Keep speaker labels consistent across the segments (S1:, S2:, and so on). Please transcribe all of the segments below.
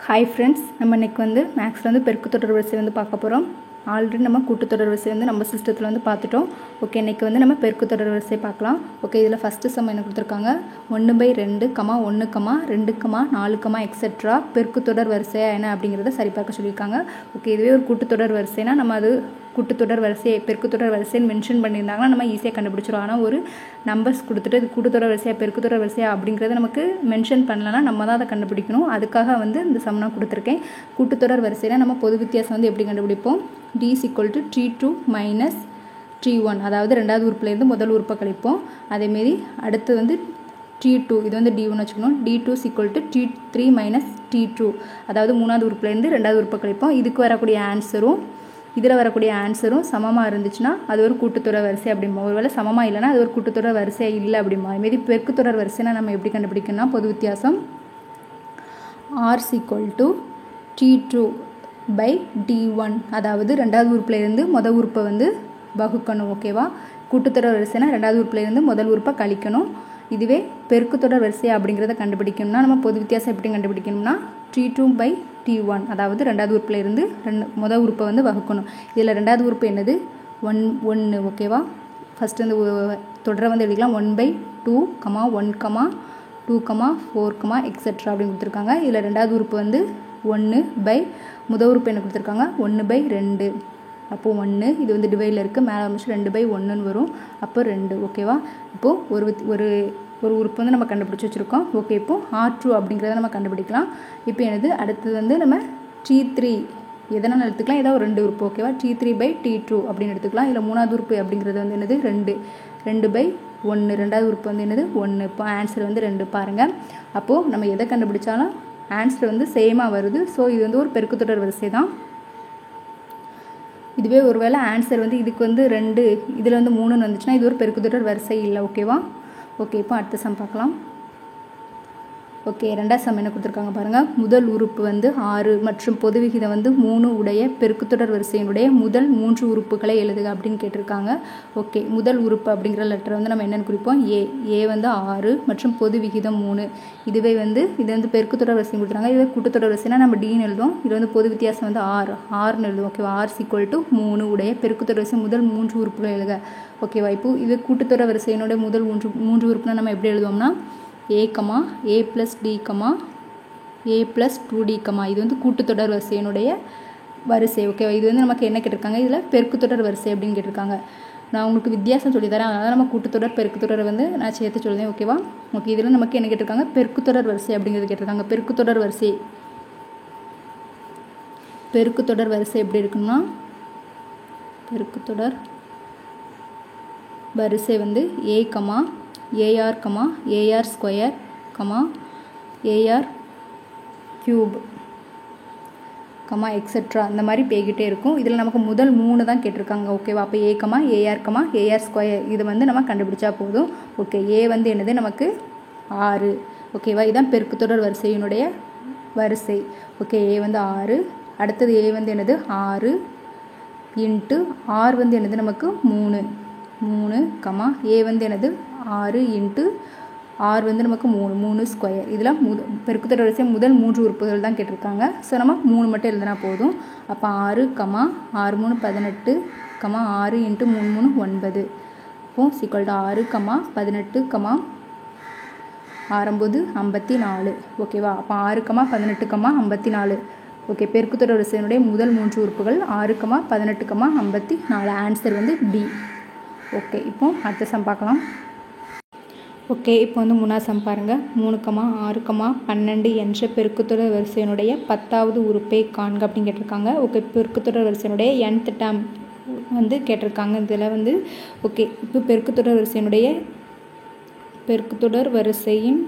S1: Hi friends, நம்ம இன்றைக்கி மேக்ஸில் பெருக்குத்தொடர் வரிசை பார்க்க போகிறோம். ஆல்ரெடி நம்ம கூட்டுத்தொடர் வரிசை நம்ம சிஸ்டத்தில் பார்த்துட்டோம். ஓகே, இன்றைக்கி நம்ம பெருக்குத்தொடர் வரிசை பார்க்கலாம். ஓகே, இதில் ஃபஸ்ட்டு சம் என்ன கொடுத்துருக்காங்க, 1/2, 1, 2, 4, எக்ஸெட்ரா பெருக்குத்தொடர் வரிசையாக என்ன அப்படிங்கிறத சரிபார்க்க சொல்லியிருக்காங்க. ஓகே, இதுவே ஒரு கூட்டுத்தொடர் வரிசைனா நம்ம அது கூட்டுத்தொடர் வரிசை பெருக்குத்தொடர் வரிசைன்னு மென்ஷன் பண்ணியிருந்தாங்கன்னா நம்ம ஈஸியாக கண்டுபிடிச்சிடும். ஆனால் ஒரு நம்பர்ஸ் கொடுத்துட்டு இது கூட்டுத்தொடர் வரிசையாக பெருக்குத்தொடர் வரிசையாக அப்படிங்கிறத நமக்கு மென்ஷன் பண்ணலன்னா நம்ம தான் அதை கண்டுபிடிக்கணும். அதுக்காக இந்த சம் நான் கொடுத்துருக்கேன். கூட்டுத்தொடர் வரிசையில் நம்ம பொது வித்தியாசம் எப்படி கண்டுபிடிப்போம், d = T2 - T1, அதாவது ரெண்டாவது உறுப்புலேருந்து முதல் உறுப்பை கழிப்போம். அதேமாரி அடுத்து T2, இது D1 வச்சுக்கணும். D2 = T3 - T2, அதாவது மூணாவது உறுப்புலேருந்து ரெண்டாவது உறுப்பை கழிப்போம். இதுக்கு வரக்கூடிய ஆன்சரும் இதில் வரக்கூடிய ஆன்சரும் சமமாக இருந்துச்சுன்னா அது ஒரு கூட்டுத்தொடர் வரிசை அப்படிம்போம். ஒருவேளை சமமாக இல்லைனா அது ஒரு கூட்டுத்தொடர் வரிசையாக இல்லை அப்படிம்போம். அதுமாரி பெருக்குத்தொடர் வரிசைனா நம்ம எப்படி கண்டுபிடிக்கணும்னா பொது வித்தியாசம் R = T2/D1, அதாவது ரெண்டாவது உறுப்புலேருந்து முதல் உறுப்பை வகுக்கணும். ஓகேவா, கூட்டுத்தொடர் வரிசைனா ரெண்டாவது உறுப்புலேருந்து முதல் உறுப்பை கழிக்கணும். இதுவே பெருக்குத்தொடர் வரிசை அப்படிங்கிறத கண்டுபிடிக்கணும்னா நம்ம பொது வித்தியாசம் எப்படி கண்டுபிடிக்கணும்னா T2/T1, அதாவது ரெண்டாவது உறுப்புலேருந்து முதல் உறுப்பை வகுக்கணும். இதில் ரெண்டாவது உறுப்பு என்னது, 1. ஓகேவா, ஃபஸ்ட்டு தொடரை எழுதிக்கலாம். 1/2, 1, 2, 4, எக்ஸெட்ரா அப்படின்னு கொடுத்துருக்காங்க. இதில் ரெண்டாவது உறுப்பு 1 முதல் உறுப்பு என்ன கொடுத்துருக்காங்க, 1/2. அப்போது 1 இது டிவைடில் இருக்குது, மேலே வந்துச்சு 2/1 வரும். அப்போ 2. ஓகேவா, இப்போது ஒரு உறுப்பு நம்ம கண்டுபிடிச்சி வச்சுருக்கோம். ஓகே, இப்போது R2 அப்படிங்கிறத நம்ம கண்டுபிடிக்கலாம். இப்போ என்னது அடுத்தது நம்ம T3 எதனால் எடுத்துக்கலாம், ஏதாவது ஒரு ரெண்டு உறுப்பு. ஓகேவா, T3/T2 அப்படின்னு எடுத்துக்கலாம். இதில் மூணாவது உறுப்பு அப்படிங்கிறது என்னது 2. 2/1, ரெண்டாவது உறுப்பு என்னது 1. இப்போ ஆன்சர் 2 பாருங்கள். அப்போது நம்ம எதை கண்டுபிடிச்சாலும் ஆன்சர் சேமாக வருது. ஸோ இது ஒரு பெருக்குத்தொடர் வரிசை தான். இதுவே ஒருவேளை ஆன்சர் இதுக்கு 2, இதில் 3ன்னு வந்துச்சுன்னா இது ஒரு பெருக்குத்தொடர் வரிசை இல்லை. ஓகேவா, ஓகே, இப்போ அடுத்த சம் பார்க்கலாம். ஓகே, ரெண்டாவது சம் என்ன கொடுத்துருக்காங்க பாருங்கள். முதல் உறுப்பு 6 மற்றும் பொது விகிதம் 3 உடைய பெருக்குத்தொடர் வரிசையினுடைய முதல் 3 உறுப்புகளை எழுதுக அப்படின்னு கேட்டிருக்காங்க. ஓகே, முதல் உறுப்பு அப்படிங்கிற லெட்டரை நம்ம என்னென்னு குறிப்போம், ஏ 6 மற்றும் பொது விகிதம் 3. இதுவே இது பெருக்குத்தொடர் வரிசை கொடுத்துருக்காங்க. இதுவே கூட்டுத்தொடர் வரிசைனா நம்ம டின்னு எழுதுவோம். இது பொது வித்தியாசம் 6ன்னு எழுதுவோம். ஓகேவா, R = 3 உடைய பெருக்குத்தொடர் வரிசை முதல் 3 உறுப்புகளை எழுதுக. ஓகேவா, இப்போ இது கூட்டுத்தொடர் வரிசையினுடைய முதல் 3 உறுப்புனா நம்ம எப்படி எழுதுவோம்னா A, A + D, A + 2D. இது கூட்டுத்தொடர் வரிசையினுடைய வரிசை. ஓகேவா, இது நமக்கு என்ன கேட்டிருக்காங்க, இதில் பெருக்குத்தொடர் வரிசை அப்படின்னு கேட்டிருக்காங்க. நான் உங்களுக்கு வித்தியாசம் சொல்லித்தரேன், அதனால் நம்ம கூட்டுத்தொடர் பெருக்குத்தொடர் நான் சேர்த்து சொல்லுவேன். ஓகேவா, ஓகே, இதில் நமக்கு என்ன கேட்டிருக்காங்க, பெருக்குத்தொடர் வரிசை அப்படிங்கிறது கேட்டிருக்காங்க. பெருக்குத்தொடர் வரிசை எப்படி இருக்குன்னா, பெருக்குத்தொடர் வரிசை A, AR, AR square, AR cube, etcetera இந்த மாதிரி போய்கிட்டே இருக்கும். இதில் நமக்கு முதல் 3 தான் கேட்டிருக்காங்க. ஓகேவா, அப்போ A, AR, AR ஸ்கொயர் இது நம்ம கண்டுபிடிச்சா போதும். ஓகே, A என்னது நமக்கு 6. ஓகேவா, இதுதான் பெருக்குத்தொடர் வரிசையினுடைய வரிசை. ஓகே, A 6, அடுத்தது A என்னது 6 இன்ட்டு R என்னது நமக்கு 3, A என்னது 6 இன்ட்டு R நமக்கு 3 ஸ்கொயர். இதில் பெருக்குத்தொடர் வரிசை முதல் 3 உறுப்புகள் தான் கேட்டிருக்காங்க. ஸோ நம்ம 3 மட்டும் எழுதினா போதும். அப்போ 6, 6 3 18, 6 இன்ட்டு 3 9. இப்போ = 6, 18, 6 54. ஓகேவா, அப்போ 6, 18, 54. ஓகே, பெருக்குத்தொடர் வரிசையினுடைய முதல் 3 உறுப்புகள் 6, 18, 54. Answer D. ஓகே, இப்போ அடுத்த சம் பார்க்கலாம். ஓகே, இப்போ மூணாவது சம் பாருங்கள். 3, 6, 12 என்ற பெருக்குத்தொடர் வரிசையினுடைய 10வது உறுப்பை காண்க அப்படின்னு கேட்டிருக்காங்க. ஓகே, பெருக்குத்தொடர் வரிசையினுடைய nth டேர்ம் கேட்டிருக்காங்க. இதில் ஓகே, இப்போ பெருக்குத்தொடர் வரிசையின்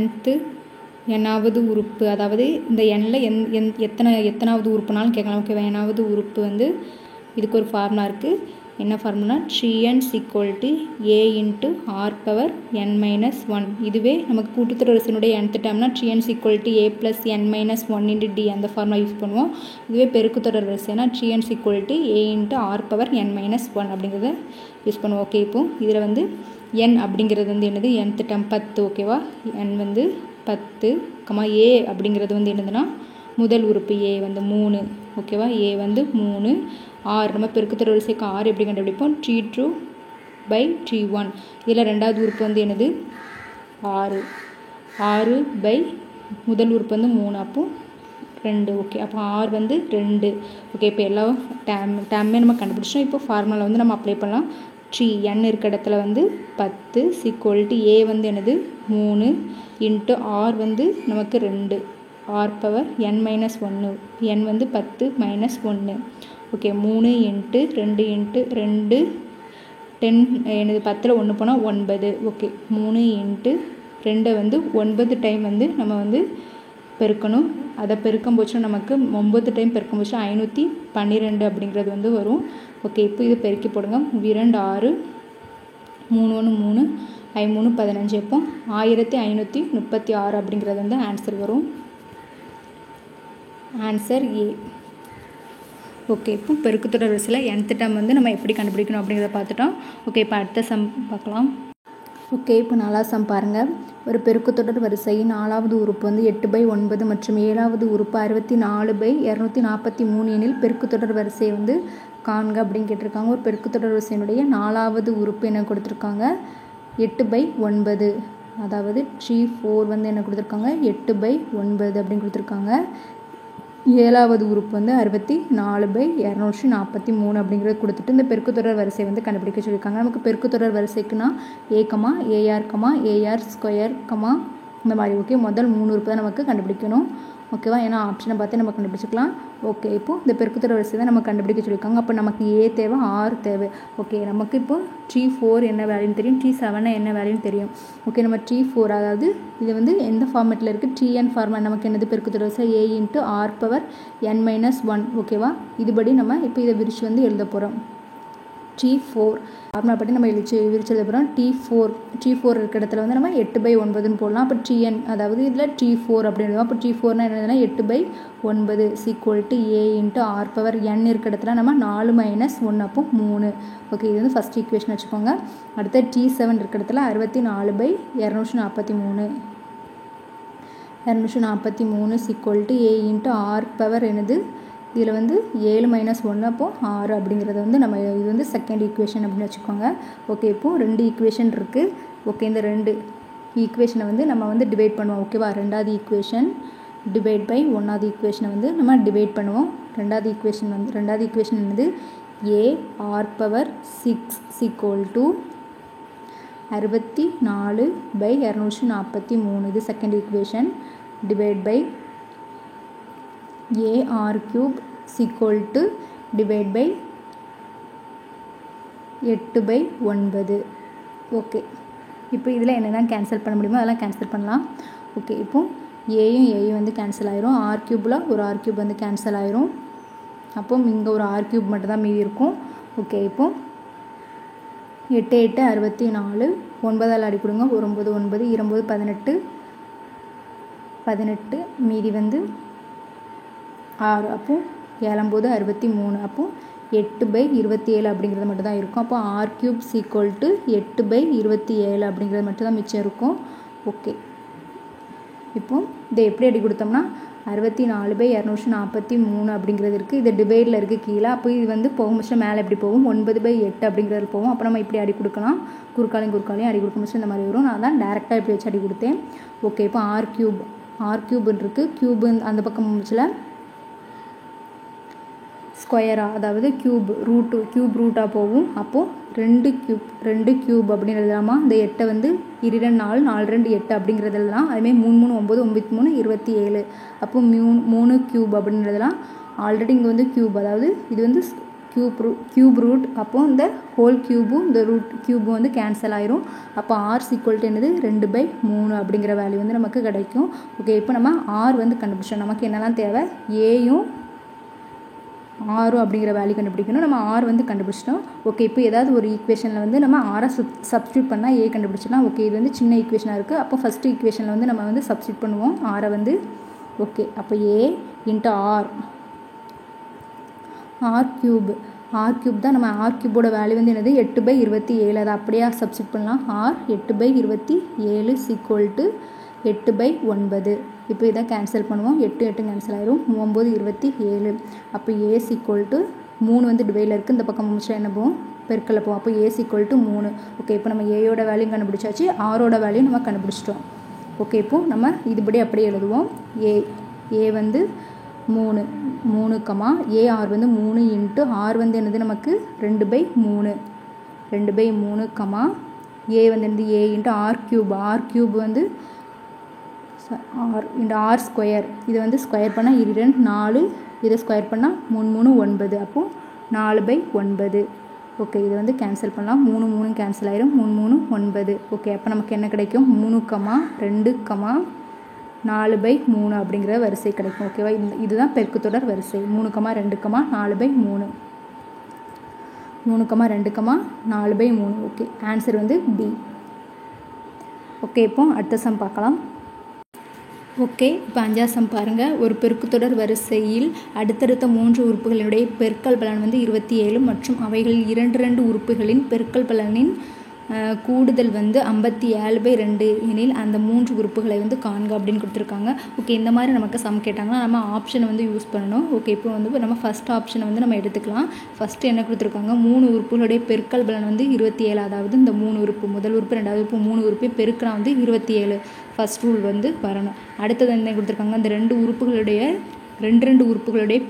S1: nth உறுப்பு, அதாவது இந்த எண்ணில் எத்தனாவது உறுப்புனாலும் கேட்கலாம். ஓகேவா, nவது உறுப்பு இதுக்கு ஒரு ஃபார்முலா இருக்குது. என்ன formula 3n = a × r power n - 1. இதுவே நமக்கு கூட்டுத்தொடர் வரிசையினுடைய nth டேர்ம்னா 3n = a + n - 1 × d அந்த ஃபார்முலா யூஸ் பண்ணுவோம். இதுவே பெருக்குத்தொடர் வரிசைனா 3n = a × r power n - 1 அப்படிங்கிறத யூஸ் பண்ணுவோம். ஓகே, இப்போ இதில் வந்து n அப்படிங்கிறது வந்து என்னது nth டேர்ம் 10. ஓகேவா, n வந்து 10, a அப்படிங்கிறது வந்து என்னதுன்னா முதல் உறுப்பு a வந்து 3. ஓகேவா, a வந்து 3. r நம்ம பெருக்குத்தொடர் வரிசைக்கு r எப்படி கண்டுபிடிப்போம்? T2/T1. இதில் ரெண்டாவது உறுப்பு வந்து என்னது 6. 6 முதல் உறுப்பு வந்து 3, அப்போ 2. ஓகே, அப்போ r வந்து 2. ஓகே, இப்போ எல்லா டேம்மே நம்ம கண்டுபிடிச்சோம். இப்போ ஃபார்முலா வந்து நம்ம அப்ளை பண்ணலாம். n இருக்க இடத்துல வந்து 10 = a வந்து என்னது 3 × r வந்து நமக்கு 2, r பவர் n - 1. n வந்து 10 - 1. ஓகே, 3 × 2 × 2 10 என்னது 10ல் 1 போனால் 9. ஓகே, 3 × 2 வந்து 9 டைம் வந்து நம்ம வந்து பெருக்கணும். அதை பெருக்கும் போச்சு நமக்கு 9 டைம் பெருக்கும் போச்சு 512 அப்படிங்கிறது வந்து வரும். ஓகே, இப்போ இது பெருக்கி போடுங்க. 2 6 3 1 3 5 3 15. எப்போ 1536 அப்படிங்கிறது வந்து ஆன்சர் வரும். Answer A. ஓகே, இப்போ பெருக்குத்தொடர் வரிசையில் nth டேர்ம் வந்து நம்ம எப்படி கண்டுபிடிக்கணும் அப்படிங்கிறத பார்த்துட்டோம். ஓகே, இப்போ அடுத்த சம் பார்க்கலாம். ஓகே, இப்போ 4வது சம் பாருங்கள். ஒரு பெருக்குத்தொடர் வரிசையின் 4வது உறுப்பு வந்து 8/9 மற்றும் 7வது உறுப்பு 64/243 எனில் பெருக்குத்தொடர் வரிசையை வந்து காண்க அப்படின்னு கேட்டிருக்காங்க. ஒரு பெருக்குத்தொடர் வரிசையினுடைய 4வது உறுப்பு என்ன கொடுத்துருக்காங்க? 8/9. அதாவது 3/4 வந்து என்ன கொடுத்துருக்காங்க? 8/9 அப்படின்னு கொடுத்துருக்காங்க. 7வது உறுப்பு வந்து 64/243 அப்படிங்கிறது கொடுத்துட்டு இந்த பெருக்குத்தொடர் வரிசை வந்து கண்டுபிடிக்க சொல்லியிருக்காங்க. நமக்கு பெருக்குத்தொடர் வரிசைக்குன்னா a, ar, ar², இந்த மாதிரி. ஓகே, முதல் 3 உறுப்பு தான் நமக்கு கண்டுபிடிக்கணும். ஓகேவா, ஏன்னா ஆப்ஷனை பார்த்து நம்ம கண்டுபிடிச்சிக்கலாம். ஓகே, இப்போது இந்த பெருக்குத்தொடர் வரிசை தான் நம்ம கண்டுபிடிக்க சொல்லியிருக்காங்க. அப்போ நமக்கு a தேவை, r தேவை. ஓகே, நமக்கு இப்போ T4 என்ன வேல்யூன்னு தெரியும், T7 என்ன வேல்யூன்னு தெரியும். ஓகே, நம்ம T4 அதாவது இது வந்து எந்த ஃபார்மேட்டில் இருக்குது? Tn format. நமக்கு என்னது பெருக்குத்தொடர் வரிசை a × r பவர் n - 1. ஓகேவா, இதுபடி நம்ம இப்போ இதை விரிச்சு வந்து எழுத போகிறோம். T4 ஃபார்முலா படி நம்ம விரிச்சு எழுத போகிறோம். T4 இருக்கிற இடத்துல வந்து நம்ம 8/9 போடலாம். அப்போ Tn அதாவது இதில் T4 அப்படின்னு. அப்போ T4 என்னதுன்னா 8/9 = a × r பவர் n இருக்கிற இடத்துல நம்ம 4 - 1, அப்போ 3. ஓகே, இது வந்து ஃபஸ்ட் ஈக்குவேஷன் வச்சுக்கோங்க. அடுத்த T7 இருக்கிற இடத்துல 64/243 = a × r பவர் என்னது இதில் வந்து 7 - 1, அப்போ 6 அப்படிங்கிறது வந்து நம்ம இது வந்து செகண்ட் ஈக்குவேஷன் அப்படின்னு வச்சுக்கோங்க. ஓகே, இப்போது 2 ஈக்குவேஷன் இருக்குது. ஓகே, இந்த 2 ஈக்குவேஷனை வந்து நம்ம வந்து டிவைட் பண்ணுவோம். ஓகேவா, 2வது ஈக்குவேஷன் டிவைட் பை 1வது ஈக்குவேஷனை வந்து நம்ம டிவைட் பண்ணுவோம். 2வது ஈக்குவேஷன் என்னது a r பவர் 6 = 64/243. இது second equation. Divide by ar³ divide by 8/9. Okay, இப்போ இதில் என்னெல்லாம் கேன்சல் பண்ண முடியுமோ அதெல்லாம் கேன்சல் பண்ணலாம். ஓகே, இப்போது ஏயும் வந்து கேன்சல் ஆயிரும். r³ ஒரு r³ வந்து கேன்சல் ஆயிரும். அப்போ இங்கே ஒரு r³ மட்டும் தான் மீதி இருக்கும். ஓகே, இப்போது 8 8 64 9ஆல் அடி கொடுங்க. 9 9 29 18 மீதி வந்து 6. அப்போது 7 9 63. அப்போது 8/27 அப்படிங்கிறது மட்டும் தான் இருக்கும். அப்போ r³ = 8/27 அப்படிங்கிறது மட்டும் தான் மிச்சம் இருக்கும். ஓகே, இப்போ இதை எப்படி அடி கொடுத்தோம்னா 64/243 அப்படிங்கிறது இருக்குது. இது டிவைடில் இருக்குது கீழே. அப்போ இது வந்து போகும்போது மேலே எப்படி போகும்? 9/8 அப்படிங்கிறது போகும். அப்போ நம்ம இப்படி அடி கொடுக்கலாம். குறுக்காலையும் அடி கொடுக்கும்போது இந்த மாதிரி வரும். நான் தான் டேரெக்டாக இப்படி வச்சு அடி கொடுத்தேன். ஓகே, இப்போ r³ இருக்குது. க்யூபு அந்த பக்கம் முடிச்சில் ஸ்கொயராக அதாவது க்யூப் ரூட்டாக போகும். அப்போது 2 க்யூப் அப்படின்னு எழுதலாமா? இந்த 8 வந்து 2 4 4 2 8 அப்படிங்கிறது எழுதலாம். அதுமாதிரி 3 3 9 9 3 27. அப்போ 3 க்யூப் அப்படின்னு எழுதலாம். ஆல்ரெடி இங்கே வந்து க்யூப், அதாவது இது வந்து க்யூப் ரூட். அப்போது இந்த ஹோல் க்யூபும் இந்த ரூட் க்யூபும் வந்து கேன்சல் ஆயிரும். அப்போ r = என்னது 2/3 அப்படிங்கிற வேல்யூ வந்து நமக்கு கிடைக்கும். ஓகே, இப்போ நம்ம r வந்து கண்டுபிடிச்சோம். நமக்கு என்னெல்லாம் தேவை? ஏயும் ஆறு அப்படிங்கிற வேல்யூ கண்டுபிடிக்கணும். நம்ம ஆர் வந்து கண்டுபிடிச்சிட்டோம். ஓகே, இப்போ ஏதாவது ஒரு ஈக்குவேஷனில் வந்து நம்ம ஆரை சப்ஸ்டியூட் பண்ணால் ஏ கண்டுபிடிச்சிடலாம். ஓகே, இது வந்து சின்ன ஈக்குவேஷனாக இருக்குது. அப்போ ஃபஸ்ட்டு ஈக்குவேஷனில் வந்து நம்ம வந்து சப்ஸ்டியூட் பண்ணுவோம் ஆரை வந்து. ஓகே, அப்போ ஏ இன்ட்டு ஆர் கியூப் தான். நம்ம ஆர் கியூபோட வேல்யூ வந்து என்னது 8/27. அதை அப்படியே சப்ஸ்டியூட் பண்ணலாம். ஆர் 8/27 = 8/9. இப்போ இதை கேன்சல் பண்ணுவோம். 8 கேன்சல் ஆயிரும். 9 27. அப்போ ஏ = 3 வந்து டிவைடில் இருக்குது. இந்த பக்கம் முடிச்சா என்ன போகும், பெருக்கல்ல போகும். அப்போ ஏ = 3. ஓகே, இப்போ நம்ம ஏயோட வேல்யூ கண்டுபிடிச்சாச்சு, ஆரோட வேல்யூ நம்ம கண்டுபிடிச்சிட்டோம். ஓகே, இப்போ நம்ம இதுபடி அப்படியே எழுதுவோம். ஏ வந்து 3 ஏ ஆர் வந்து 3 இன்ட்டு ஆர் வந்து என்னது நமக்கு 2/3 ஏ வந்து என்னது ஏ இன்ட்டு ஆர் கியூப் வந்து ஆர் இன்ட்டு ஆர் ஸ்கொயர். இது வந்து ஸ்கொயர் பண்ணால் 2 4, இதை ஸ்கொயர் பண்ணால் 3 3 9. அப்போது 4/9. ஓகே, இதை வந்து கேன்சல் பண்ணலாம். 3 3 கேன்சல் ஆயிரும். 3 3 9. ஓகே, அப்போ நமக்கு என்ன கிடைக்கும், 3, 2, 4/3 அப்படிங்கிற வரிசை கிடைக்கும். ஓகேவா, இதுதான் பெருக்குத்தொடர் வரிசை. 3, 2, 4/3 3, 2, 4/3. ஓகே, ஆன்சர் வந்து பி. ஓகே, இப்போ அடுத்த சம் பார்க்கலாம். ஓகே, இப்போ 5ஆம் சம் பாருங்கள். ஒரு பெருக்குத்தொடர் வரிசையில் அடுத்தடுத்த 3 உறுப்புகளினுடைய பெருக்கல் பலன் வந்து 27 மற்றும் அவைகளில் 2 உறுப்புகளின் பெருக்கல் பலனின் கூடுதல் வந்து 57/2 எனில் அந்த 3 உறுப்புகளை வந்து காண்க அப்படின்னு கொடுத்துருக்காங்க. ஓகே, இந்த மாதிரி நமக்கு சம் கேட்டாங்கன்னா நம்ம ஆப்ஷனை வந்து யூஸ் பண்ணணும். ஓகே, இப்போ வந்து நம்ம ஃபஸ்ட் ஆப்ஷனை வந்து நம்ம எடுத்துக்கலாம். ஃபஸ்ட்டு என்ன கொடுத்துருக்காங்க, 3 உறுப்புகளுடைய பெருக்கல் பலன் வந்து 27. அதாவது இந்த 3 உறுப்பு, முதல் உறுப்பு, ரெண்டாவது உறுப்பு, 3 உறுப்பை பெருக்கினா வந்து 27. ஃபஸ்ட் ரூல் வந்து வரணும். அடுத்தது என்ன கொடுத்துருக்காங்க, அந்த 2 உறுப்புகளுடைய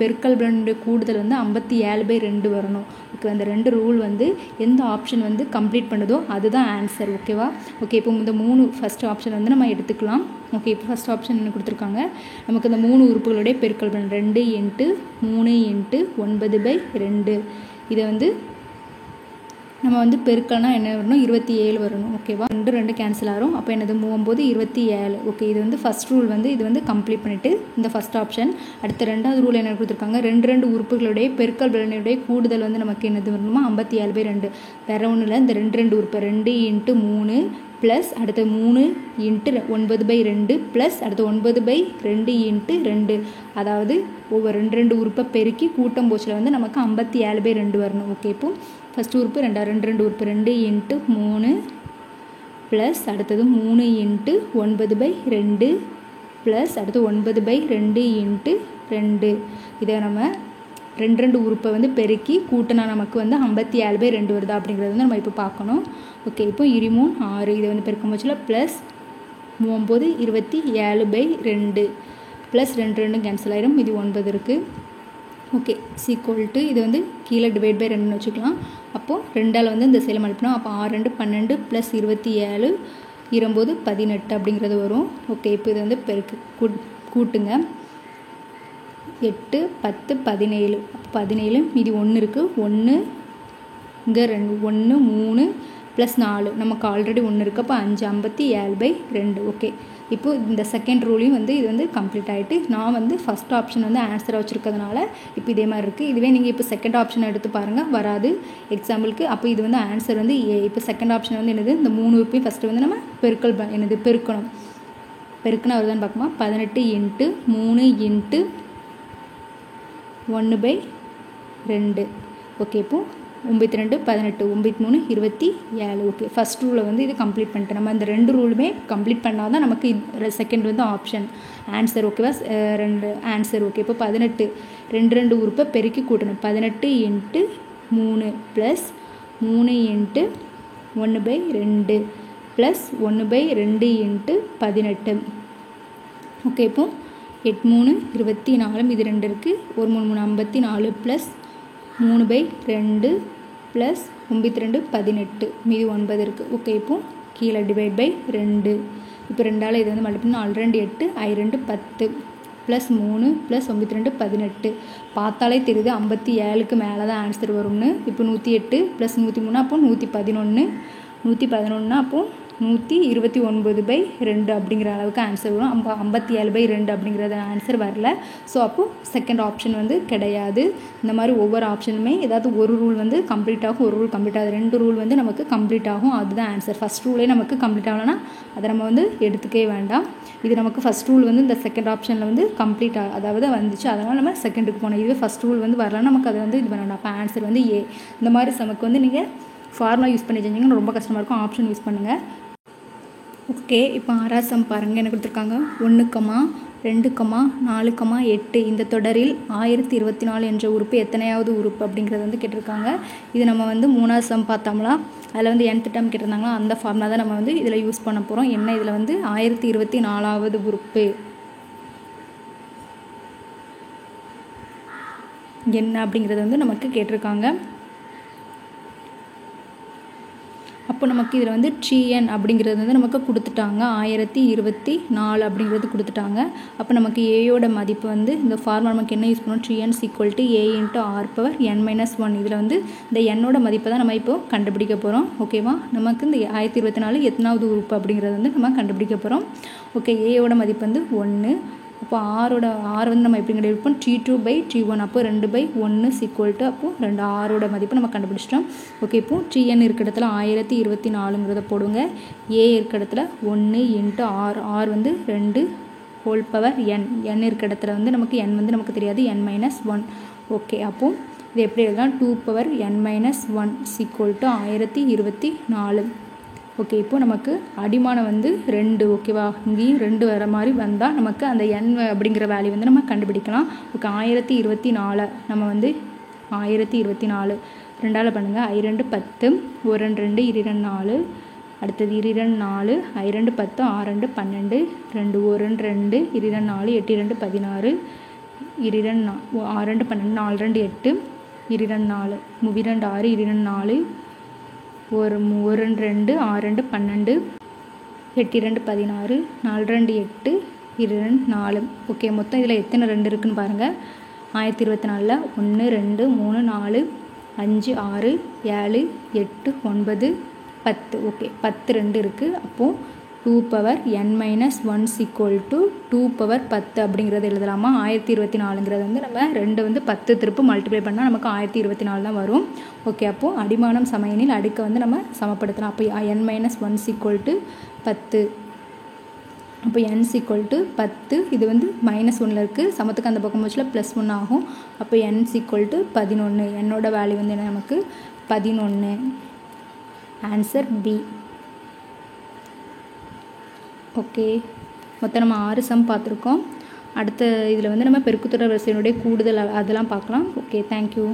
S1: பெருக்கல் பலனுடைய கூடுதல் வந்து 57/2 வரணும். ஓகே, அந்த 2 ரூல் வந்து எந்த ஆப்ஷன் வந்து கம்ப்ளீட் பண்ணுதோ அதுதான் ஆன்சர். ஓகேவா. ஓகே, இப்போ இந்த 3 ஃபஸ்ட் ஆப்ஷன் வந்து நம்ம எடுத்துக்கலாம். ஓகே, இப்போ ஃபஸ்ட் ஆப்ஷன் என்ன கொடுத்துருக்காங்க, நமக்கு இந்த 3 உறுப்புகளுடைய பெருக்கல் பலன் 2 × 3 × 9/2. இதை வந்து நம்ம வந்து பெருக்கல்னா என்ன வரணும், 27 வரணும். ஓகேவா, 2 கேன்சல் ஆகும். அப்போ என்னது 9 27. ஓகே, இது வந்து ஃபஸ்ட் ரூல் வந்து இது வந்து கம்ப்ளீட் பண்ணிவிட்டு இந்த ஃபஸ்ட் ஆப்ஷன். அடுத்த ரெண்டாவது ரூல் என்ன கொடுத்துருக்காங்க, 2 உறுப்புகளுடைய பெருக்கல் பலனுடைய கூடுதல் வந்து நமக்கு என்னது வரணுமா, 57/2. வேறு ஒன்றும் இல்லை, இந்த 2 உறுப்பு 2 × 3 ப்ளஸ் அடுத்து 3 × 9/2 ப்ளஸ் அடுத்து 9/2 × 2. அதாவது ஒவ்வொரு 2 உறுப்பை பெருக்கி கூட்டம் போச்சில் வந்து நமக்கு 57/2 வரணும். ஓகே, இப்போ ஃபஸ்ட்டு உறுப்பு 2 உறுப்பு 2 × 3 ப்ளஸ் அடுத்தது 3 × 9/2 ப்ளஸ் அடுத்து 9/2 × 2. இதை நம்ம 2 உறுப்பை வந்து பெருக்கி கூட்டினா நமக்கு வந்து 57/2 வருதா அப்படிங்கிறது வந்து நம்ம இப்போ பார்க்கணும். ஓகே, இப்போ 6 இதை வந்து பெருக்கும் போச்சில் ப்ளஸ் 9 27/2 ப்ளஸ் 2 கேன்சல் ஆயிரும். இது 9 இருக்குது. ஓகே, = இது வந்து கீழே டிவைட் பை 2ன்னு வச்சுக்கலாம். அப்போது 2ஆல் வந்து இந்த சைடில் மல்டிப்ளை, அப்போ 6 2 12 ப்ளஸ் 27 9 18 அப்படிங்கிறது வரும். ஓகே, இப்போ இது வந்து கூட்டுங்க. 8 10 17. 17 மீதி 1 இருக்குது. 1 இங்கே 2 1 3 ப்ளஸ் 4 நமக்கு ஆல்ரெடி 1 இருக்குது. அப்போ 5 57/2. ஓகே, இப்போ இந்த செகண்ட் ரூலையும் வந்து இது வந்து கம்ப்ளீட் ஆகிட்டு நான் வந்து ஃபஸ்ட் ஆப்ஷன் வந்து ஆன்சராக வச்சுருக்கிறதுனால இப்போ இதே மாதிரி இருக்குது. இதுவே நீங்கள் இப்போ செகண்ட் ஆப்ஷன் எடுத்து பாருங்கள், வராது எக்ஸாம்பிளுக்கு. அப்போ இது வந்து ஆன்சர் வந்து ஏ. இப்போ செகண்ட் ஆப்ஷன் வந்து என்னது, இந்த 3 உறுப்பையும் ஃபஸ்ட்டு வந்து நம்ம பெருக்கணும். பெருக்குனா வருதான்னு பார்க்குமா, 18 × 3 × 1/2. ஓகே, இப்போ 92 18 93 27. ஓகே, ஃபஸ்ட் ரூலை வந்து இது கம்ப்ளீட் பண்ணிட்டு நம்ம இந்த 2 ரூலுமே கம்ப்ளீட் பண்ணால் தான் நமக்கு செகண்ட் வந்து ஆப்ஷன் ஆன்சர். ஓகேவா, 2 ஆன்சர். ஓகே, இப்போ 18 2 உறுப்பை பெருக்கி கூட்டணும். 18 × 3 ப்ளஸ் 3 × 1/2 ப்ளஸ் 1/2 × 18. ஓகே, இப்போ 8 3 24 இது 2 இருக்குது. 1 3 3 54 ப்ளஸ் 3/2 ப்ளஸ் 92 18 மீதி 9 இருக்குது. ஓகே, இப்போ கீழே டிவைட் பை 2. இப்போ 2ஆல் இது வந்து மல்டிப்ளை 4 2 8 I2 10 ப்ளஸ் 3 ப்ளஸ் 92 18. பார்த்தாலே தெரியுது 57க்கு மேலே தான் ஆன்சர் வரும்னு. இப்போ 108 ப்ளஸ் 103 அப்போது 111 111 அப்போது 129/2 அப்படிங்கிற அளவுக்கு ஆன்சர் வரும். 57/2 அப்படிங்கிறது ஆன்சர் வரல. ஸோ அப்போது செகண்ட் ஆப்ஷன் வந்து கிடையாது. இந்த மாதிரி ஒவ்வொரு ஆப்ஷனுமே ஏதாவது ஒரு ரூல் வந்து கம்ப்ளீட் ஆகும், ஒரு ரூல் கம்ப்ளீட் ஆகுது, 2 ரூல் வந்து நமக்கு கம்ப்ளீட் ஆகும். அதுதான் ஆன்சர். ஃபஸ்ட் ரூலே நமக்கு கம்ப்ளீட் ஆகலைன்னா அதை நம்ம வந்து எடுத்துக்கவே வேண்டாம். இது நமக்கு ஃபஸ்ட் ரூல் வந்து இந்த செகண்ட் ஆப்ஷனில் வந்து கம்ப்ளீட் அதாவது வந்துச்சு, அதனால் நம்ம செகண்டுக்கு போனோம். இதுவே ஃபஸ்ட் ரூல் வந்து வரலன்னா நமக்கு அதை வந்து இது பண்ணணும். அப்போ ஆன்சர் வந்து ஏ. இந்த மாதிரி நமக்கு வந்து நீங்கள் ஃபார்முலா யூஸ் பண்ணி செஞ்சிங்கன்னா ரொம்ப கஷ்டமாக இருக்கும். ஆப்ஷன் யூஸ் பண்ணுங்கள். ஓகே, இப்போ 6வது சம் பாருங்கள். என்ன கொடுத்துருக்காங்க? 1,2,4,8 இந்த தொடரில் 1024 என்ற உறுப்பு எத்தனையாவது உறுப்பு அப்படிங்கிறது வந்து கேட்டிருக்காங்க. இது நம்ம வந்து 3வது சம் பார்த்தோம்னா அதில் வந்து nth டேர்ம் கேட்டிருந்தாங்களா, அந்த ஃபார்முலா தான் நம்ம வந்து இதில் யூஸ் பண்ண போகிறோம். என்ன இதில் வந்து 1024வது உறுப்பு என்ன அப்படிங்கிறது வந்து நமக்கு கேட்டிருக்காங்க. அப்போ நமக்கு இதில் வந்து TN அப்படிங்கிறது வந்து நமக்கு கொடுத்துட்டாங்க. 1024 அப்படிங்கிறது கொடுத்துட்டாங்க. அப்போ நமக்கு ஏயோட மதிப்பு வந்து இந்த ஃபார்முலா நமக்கு என்ன யூஸ் பண்ணோம்? TN = A × R⁻n−1. இதில் வந்து இந்த என்னோட மதிப்பை தான் நம்ம இப்போ கண்டுபிடிக்க போகிறோம். ஓகேவா? நமக்கு இந்த 1024 எத்தனாவது உறுப்பு அப்படிங்கிறது வந்து நம்ம கண்டுபிடிக்க போகிறோம். ஓகே, ஏயோட மதிப்பு வந்து 1. அப்போ ஆர் வந்து நம்ம எப்படி கண்டுபிடிப்போம்? T2/T1. அப்போ 2/1 = அப்போது 2 ஆரோட மதிப்பு நம்ம கண்டுபிடிச்சிட்டோம். ஓகே, இப்போ TN இருக்க இடத்துல 1024ங்கிறத போடுங்க. ஏ இருக்க இடத்துல 1 × R. ஆர் வந்து 2 ஹோல் பவர் n. n இருக்க இடத்துல வந்து நமக்கு n வந்து நமக்கு தெரியாது, n-1. ஓகே, அப்போது இது எப்படி எழுதலாம்? 2n-1 = 1024. ஓகே, இப்போ நமக்கு அடிமானம் வந்து 2. ஓகேவா? இங்கேயும் 2 வர மாதிரி வந்தால் நமக்கு அந்த n அப்படிங்கிற வேல்யூ வந்து நம்ம கண்டுபிடிக்கலாம். ஓகே, 1024 நம்ம வந்து 1024 2ஆல் பண்ணுங்கள். I2 10, 1 2 2 4, அடுத்தது 2 4, I2 10, 6 12, 2 1 2 2 4, 8 2 16, 2 6 12, 4 2 8, 2 4, 2 6, 2 4, 1 2 6 2 12, 8 2 16, 4 2 8, 2 4. ஓகே, மொத்தம் இதில் எத்தனை 2 இருக்குன்னு பாருங்கள். 1024 1 2 3 4 5 6 7 8 9 10. ஓகே, 10 2 இருக்குது. அப்போது 2n-1 = 2/10 அப்படிங்கிறது எழுதலாமா? 1024ங்கிறது வந்து நம்ம 2 வந்து 10 திருப்பு மல்டிப்ளை பண்ணால் நமக்கு 1024 தான் வரும். ஓகே, அப்போது அடிமானம் சமயெனில் அடுக்க வந்து நம்ம சமப்படுத்தலாம். அப்போ n-1 = 10. அப்போ n = 10. இது வந்து -1 இருக்குது, சமத்துக்கு அந்த பக்கம் வச்சுல +1 ஆகும். அப்போ n = 11. என்னோட வேல்யூ வந்து என்ன நமக்கு? 11. Answer B. ஓகே, மொத்தம் நம்ம 6 சம் பார்த்துருக்கோம். அடுத்த இதில் வந்து நம்ம பெருக்குத்தொடர் வரிசையினுடைய கூடுதல் அதெல்லாம் பார்க்கலாம். Okay, thank you.